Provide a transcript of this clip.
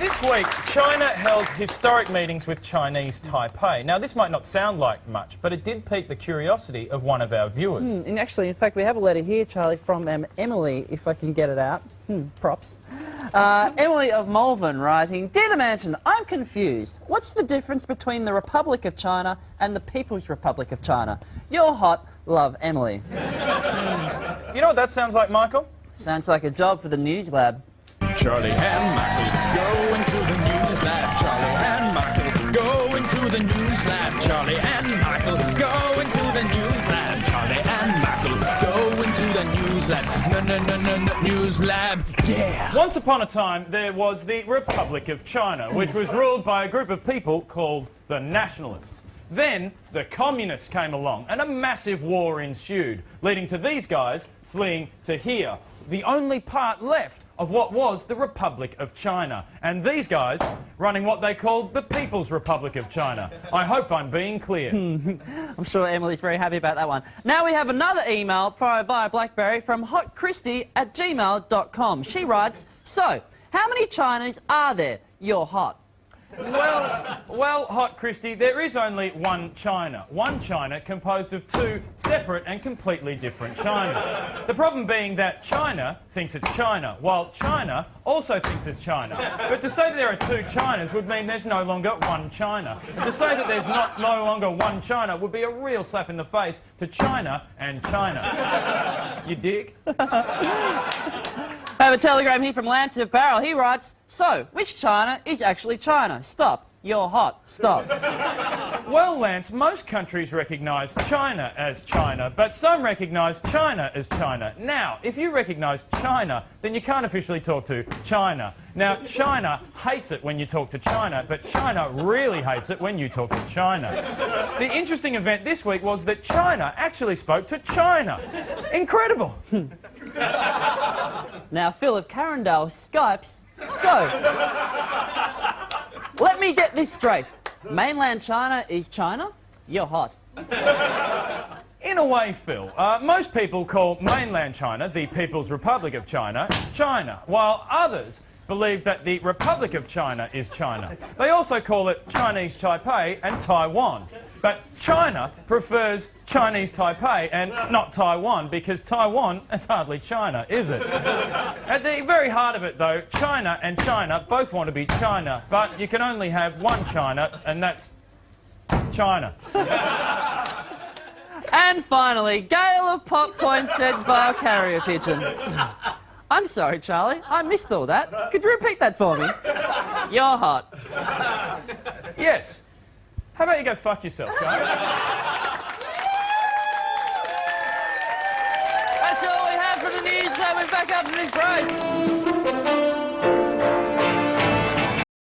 This week, China held historic meetings with Chinese Taipei. Now, this might not sound like much, but it did pique the curiosity of one of our viewers. And actually, in fact, we have a letter here, Charlie, from Emily, if I can get it out. Props. Emily of Malvern writing, Dear the Mansion, I'm confused. What's the difference between the Republic of China and the People's Republic of China? You're hot. Love, Emily. You know what that sounds like, Michael? Sounds like a job for the News Lab. Charlie and Michael go into the news lab. Charlie and Michael go into the news lab. Charlie and Michael go into the news lab. Charlie and Michael go into the news lab. News lab, yeah. Once upon a time, there was the Republic of China, which was ruled by a group of people called the Nationalists. Then the Communists came along, and a massive war ensued, leading to these guys fleeing to here, the only part left of what was the Republic of China, and these guys running what they called the People's Republic of China. I hope I'm being clear. I'm sure Emily's very happy about that one. Now we have another email via BlackBerry from hotchristy@gmail.com. She writes, So, how many Chinese are there? You're hot. Well, Hot Christy, there is only one China. One China composed of two separate and completely different Chinas. The problem being that China thinks it's China, while China also thinks it's China. But to say that there are two Chinas would mean there's no longer one China. And to say that there's no longer one China would be a real slap in the face to China and China. You dig? I have a telegram here from Lance of Barrel. He writes, So, which China is actually China? Stop. You're hot. Stop. Well, Lance, most countries recognise China as China, but some recognise China as China. Now, if you recognise China, then you can't officially talk to China. Now, China hates it when you talk to China, but China really hates it when you talk to China. The interesting event this week was that China actually spoke to China. Incredible. Now, Phil of Carindale Skypes. So, let me get this straight. Mainland China is China? You're hot. In a way, Phil, most people call mainland China, the People's Republic of China, China, while others believe that the Republic of China is China. They also call it Chinese Taipei and Taiwan. But China prefers Chinese Taipei and not Taiwan, because Taiwan is hardly China, is it? At the very heart of it, though, China and China both want to be China, but you can only have one China, and that's China. And finally, Gale of Popcorn sends via carrier pigeon. I'm sorry, Charlie. I missed all that. Could you repeat that for me? You're hot. Yes. How about you go fuck yourself, guys? That's all we have for the news. So we're back up